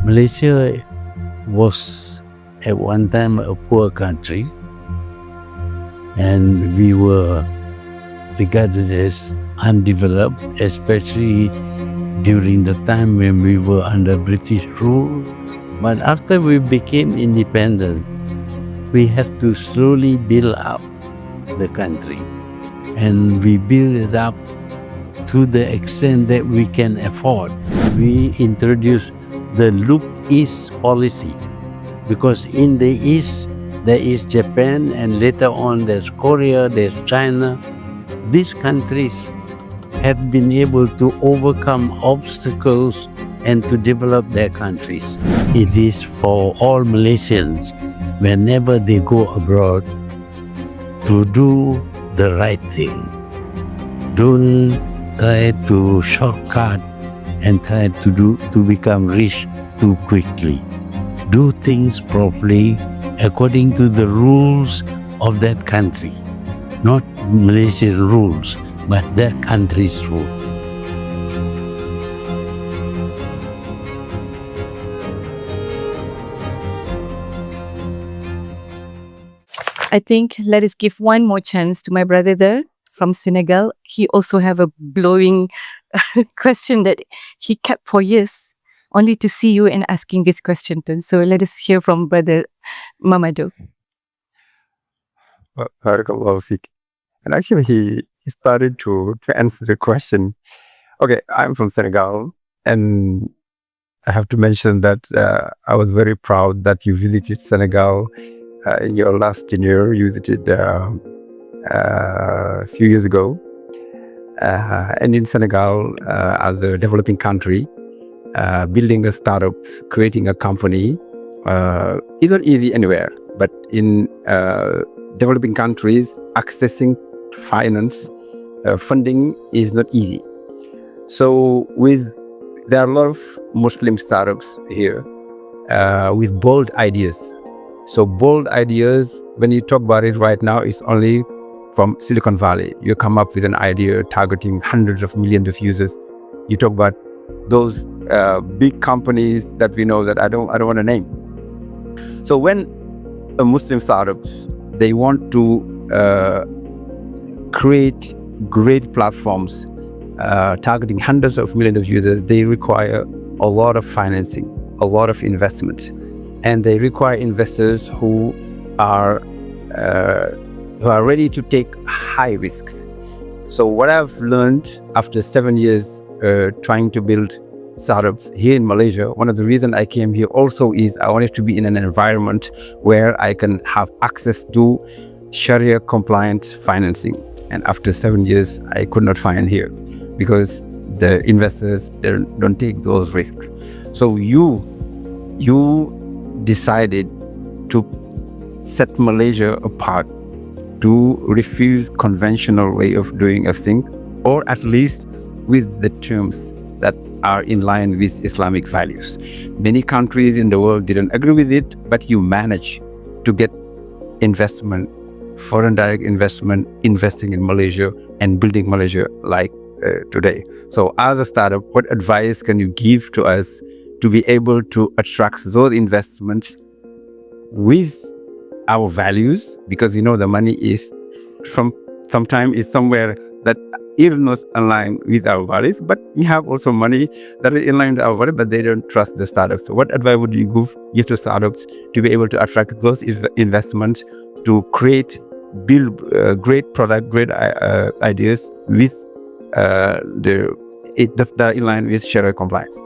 Malaysia was at one time a poor country, and we were regarded as undeveloped, especially during the time when we were under British rule. But after we became independent, we have to slowly build up the country, and we build it up to the extent that we can afford. We introduced the Look East policy, because in the East there is Japan, and later on there's Korea, there's China. These countries have been able to overcome obstacles and to develop their countries. It is for all Malaysians, whenever they go abroad, to do the right thing. Don't try to shortcut and try to become rich too quickly. Do things properly according to the rules of that country. Not Malaysian rules, but that country's rules. I think let us give one more chance to my brother there from Senegal. He also have a blowing question that he kept for years, only to see you and asking this question too. So let us hear from brother Mamadou. Barakallahu Fik. And actually he started to answer the question. Okay, I'm from Senegal, and I have to mention that I was very proud that you visited Senegal in your last tenure. You visited a few years ago. And in Senegal, as a developing country, building a startup, creating a company is not easy anywhere. But in developing countries, accessing finance, funding is not easy. So there are a lot of Muslim startups here with bold ideas. So bold ideas, when you talk about it right now, it's only from Silicon Valley. You come up with an idea targeting hundreds of millions of users. You talk about those big companies that we know that I don't want to name. So when a Muslim startups, they want to create great platforms targeting hundreds of millions of users, they require a lot of financing, a lot of investment. And they require investors who are ready to take high risks. So what I've learned after 7 years trying to build startups here in Malaysia, one of the reasons I came here also is I wanted to be in an environment where I can have access to Sharia compliant financing. And after 7 years, I could not find here because the investors don't take those risks. So you decided to set Malaysia apart, to refuse conventional way of doing a thing, or at least with the terms that are in line with Islamic values. Many countries in the world didn't agree with it, but you managed to get investment, foreign direct investment, investing in Malaysia and building Malaysia like today. So as a startup, what advice can you give to us to be able to attract those investments with our values? Because the money is sometimes is somewhere that is not aligned with our values, but we have also money that is in line with our values, but they don't trust the startups. So what advice would you give to startups to be able to attract those investments to build great product, great ideas with that are in line with Sharia compliance?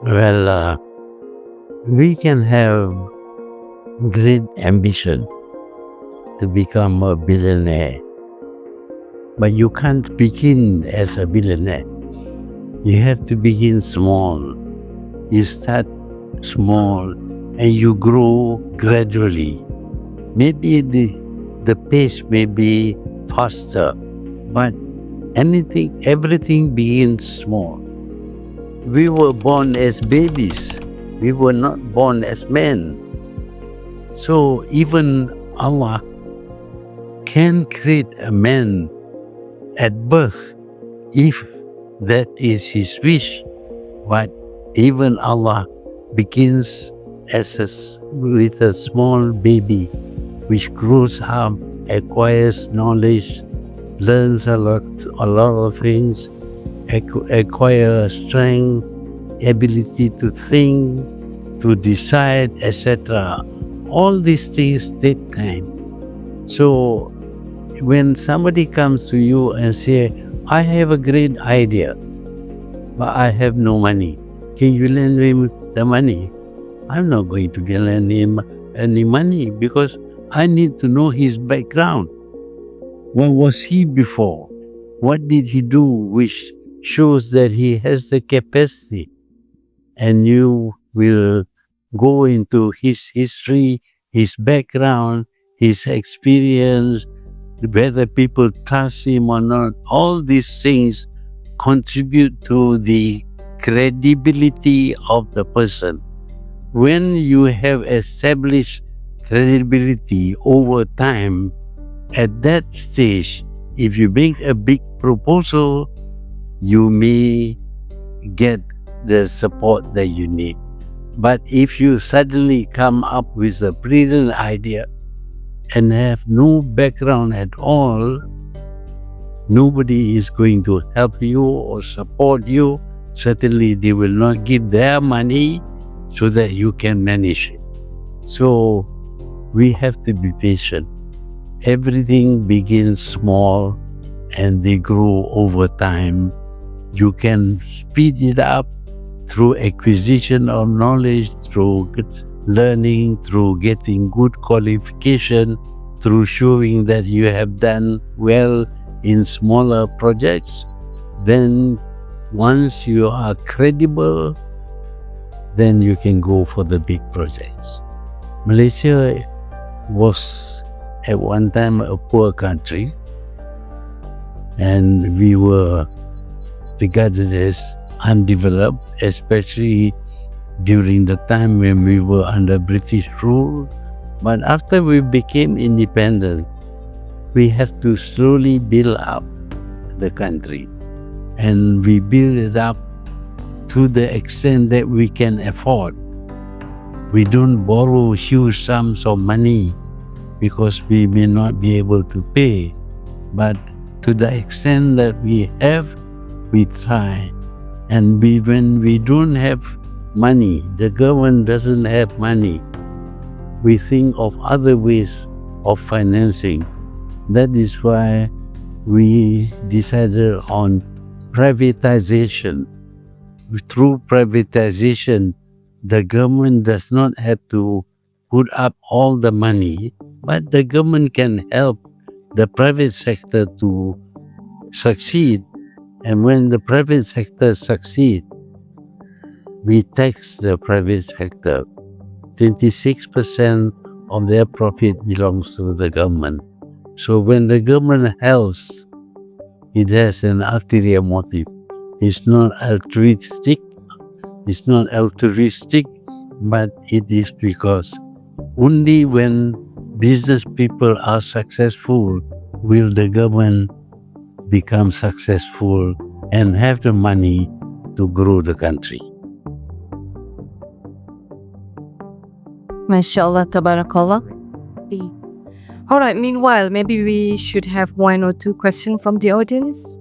Well, we can have great ambition to become a billionaire, but you can't begin as a billionaire. You have to begin small. You start small and you grow gradually. Maybe the pace may be faster, but everything begins small. We were born as babies. We were not born as men. So even Allah can create a man at birth if that is his wish. But even Allah begins with a small baby, which grows up, acquires knowledge, learns a lot of things, acquire strength, ability to think, to decide, etc. All these things take time. So when somebody comes to you and say, I have a great idea, but I have no money, can you lend me the money? I'm not going to lend him any money because I need to know his background. What was he before? What did he do which shows that he has the capacity? And you will go into his history, his background, his experience, whether people trust him or not. All these things contribute to the credibility of the person. When you have established credibility over time, at that stage, if you make a big proposal, you may get the support that you need. But if you suddenly come up with a brilliant idea and have no background at all, nobody is going to help you or support you. Certainly, they will not give their money so that you can manage it. So, we have to be patient. Everything begins small and they grow over time. You can speed it up through acquisition of knowledge, through learning, through getting good qualification, through showing that you have done well in smaller projects. Then once you are credible, then you can go for the big projects. Malaysia was at one time a poor country, and we were regarded as undeveloped, especially during the time when we were under British rule. But after we became independent, we have to slowly build up the country, and we build it up to the extent that we can afford. We don't borrow huge sums of money because we may not be able to pay, but to the extent that we have, we try. And when we don't have money, the government doesn't have money, we think of other ways of financing. That is why we decided on privatization. Through privatization, the government does not have to put up all the money, but the government can help the private sector to succeed. And when the private sector succeeds, we tax the private sector. 26% of their profit belongs to the government. So when the government helps, it has an ulterior motive. It's not altruistic, but it is because only when business people are successful will the government become successful and have the money to grow the country. MashaAllah, tabarakallah. All right, meanwhile, maybe we should have one or two questions from the audience.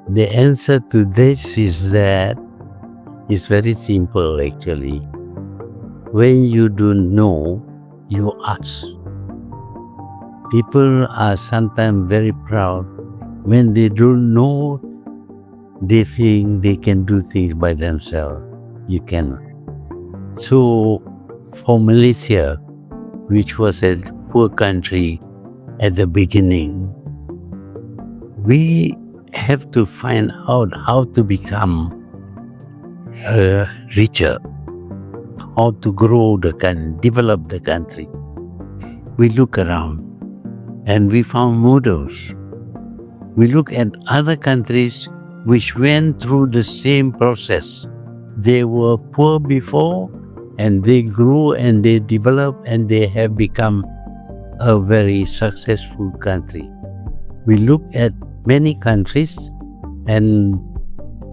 The answer to this is that it's very simple actually. When you don't know, you ask. People are sometimes very proud. When they don't know, they think they can do things by themselves. You cannot. So for Malaysia, which was a poor country at the beginning, we have to find out how to become richer, how to grow the country, develop the country. We look around and we found models. We look at other countries which went through the same process. They were poor before, and they grew and they developed and they have become a very successful country. We look at many countries and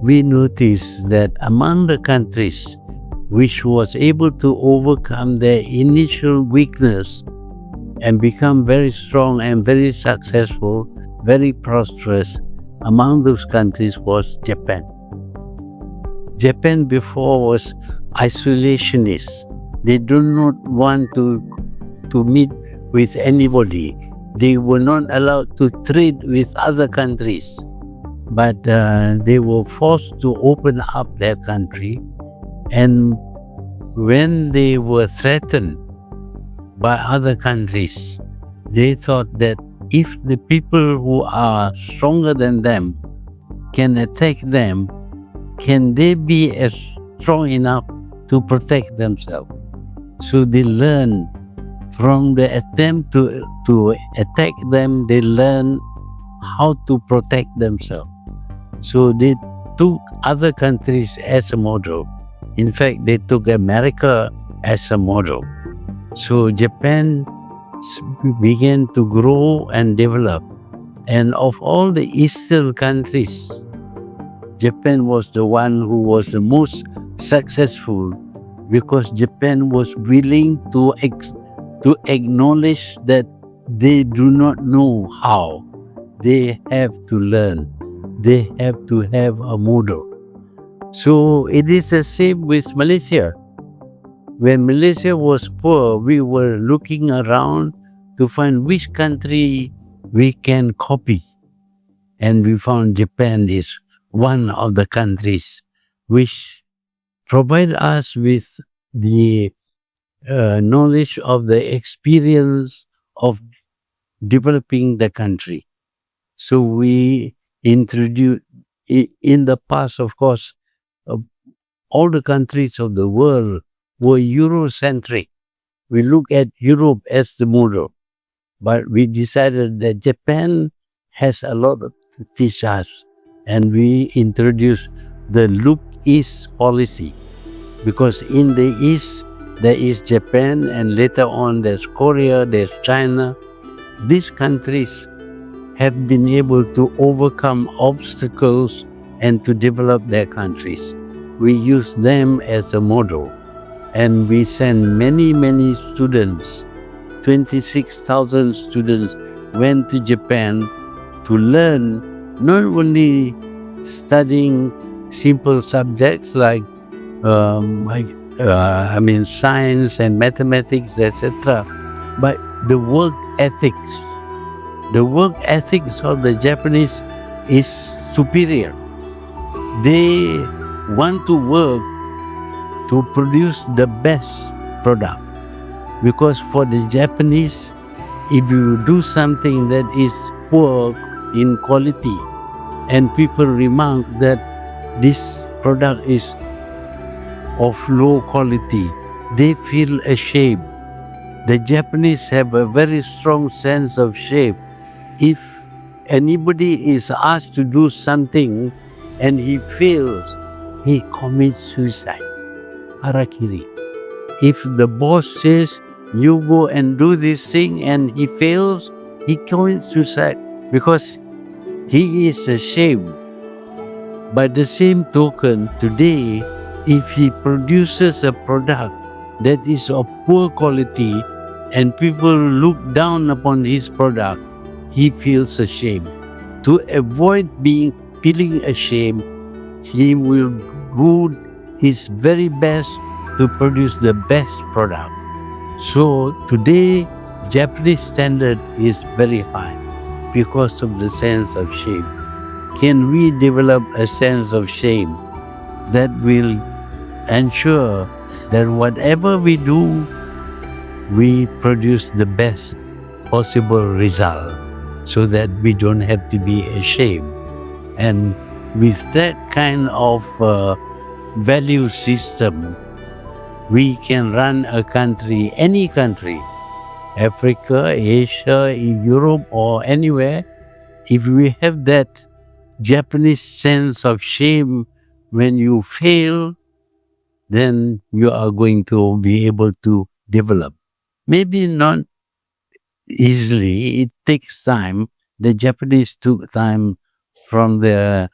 we notice that among the countries which was able to overcome their initial weakness and become very strong and very successful, very prosperous, among those countries was Japan. Japan before was isolationist. They do not want to meet with anybody. They were not allowed to trade with other countries. But they were forced to open up their country. And when they were threatened by other countries, they thought that if the people who are stronger than them can attack them, can they be as strong enough to protect themselves? So they learned from the attempt to attack them, they learned how to protect themselves. So they took other countries as a model. In fact, they took America as a model. So Japan began to grow and develop. And of all the Eastern countries, Japan was the one who was the most successful because Japan was willing to acknowledge that they do not know how. They have to learn. They have to have a model. So it is the same with Malaysia. When Malaysia was poor, we were looking around to find which country we can copy. And we found Japan is one of the countries which provide us with the knowledge of the experience of developing the country. So we introduced, in the past, of course, all the countries of the world were Eurocentric. We look at Europe as the model, but we decided that Japan has a lot to teach us, and we introduced the Look East policy, because in the East there is Japan, and later on there's Korea, there's China. These countries have been able to overcome obstacles and to develop their countries. We use them as a model, and we send many students. 26,000 students went to Japan to learn, not only studying simple subjects like science and mathematics, etc., but the work ethics. The work ethics of the Japanese is superior. They want to work to produce the best product, because for the Japanese, if you do something that is poor in quality and people remark that this product is of low quality, they feel ashamed. The Japanese have a very strong sense of shame. If anybody is asked to do something and he fails, he commits suicide. Harakiri. If the boss says, you go and do this thing, and he fails, he commits suicide because he is ashamed. By the same token, today, if he produces a product that is of poor quality and people look down upon his product, he feels ashamed. To avoid feeling ashamed, he will do his very best to produce the best product. So today, Japanese standard is very high because of the sense of shame. Can we develop a sense of shame that will ensure that whatever we do, we produce the best possible result, so that we don't have to be ashamed? And with that kind of value system, we can run a country, any country, Africa, Asia, Europe, or anywhere. If we have that Japanese sense of shame when you fail, then you are going to be able to develop. Maybe not easily, it takes time. The Japanese took time from the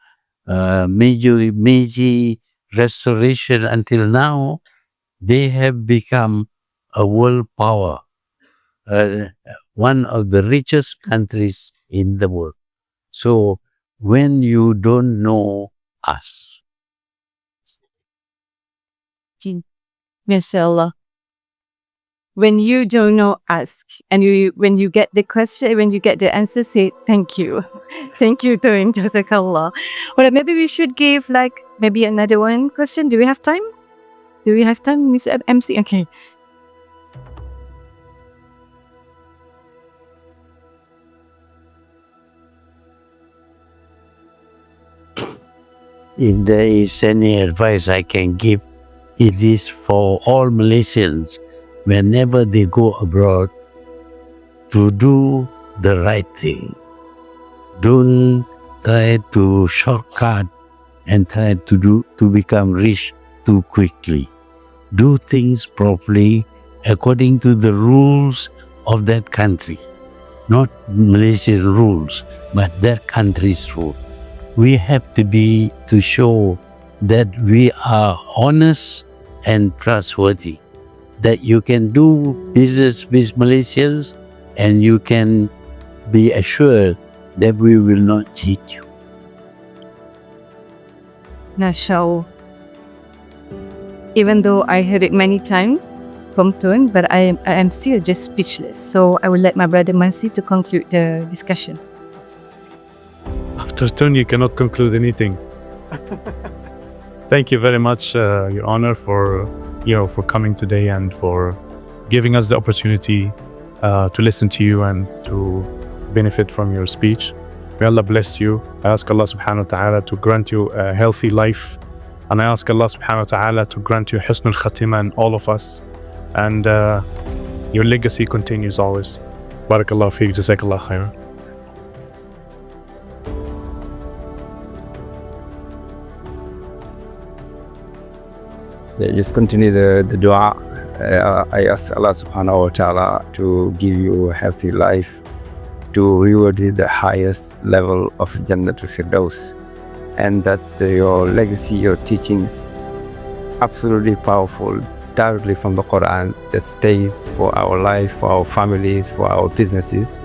Meiji restoration until now. They have become a world power, one of the richest countries in the world. So when you don't know us, Mashallah. When you don't know, ask. And when you get the question, when you get the answer, say thank you. Thank you, Tuin. Jazakallah. Well, maybe we should give maybe another one question. Do we have time? Do we have time, Miss MC? Okay. if there is any advice I can give, it is for all Malaysians whenever they go abroad to do the right thing. Don't try to shortcut and try to become rich too quickly. Do things properly according to the rules of that country. Not Malaysian rules, but that country's rules. We have to show that we are honest and trustworthy, that you can do business with Malaysians and you can be assured that we will not cheat you. Mashallah. Even though I heard it many times from Tuin, but I am still just speechless. So I will let my brother Mansi to conclude the discussion. After turn, you cannot conclude anything. Thank you very much, Your Honor, for coming today and for giving us the opportunity to listen to you and to benefit from your speech. May Allah bless you. I ask Allah subhanahu wa ta'ala to grant you a healthy life. And I ask Allah subhanahu wa ta'ala to grant you husnul khatima in all of us. And your legacy continues always. Barakallahu feek, jazakallah khairan. Just continue the dua. I ask Allah subhanahu wa ta'ala to give you a healthy life, to reward you the highest level of Jannatul Firdaus, and that your legacy, your teachings, absolutely powerful, directly from the Quran, that stays for our life, for our families, for our businesses.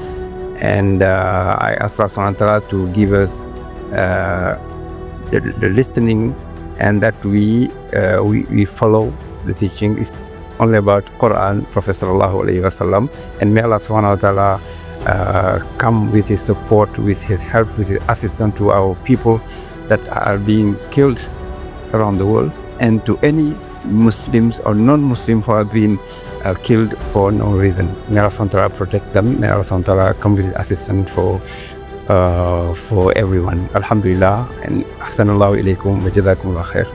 And I ask Allah subhanahu wa ta'ala to give us the listening, and that we follow the teaching. It's only about Quran, Prophet sallallahu alaihi wasallam, and may Allah subhanahu wa ta'ala come with his support, with his help, with his assistance to our people that are being killed around the world, and to any Muslims or non-Muslims who have been killed for no reason. May Allah subhanahu wa ta'ala protect them. May Allah subhanahu wa ta'ala come with his assistance for everyone. Alhamdulillah, and ahsanallahu ilaykum wa jazakumullah khair.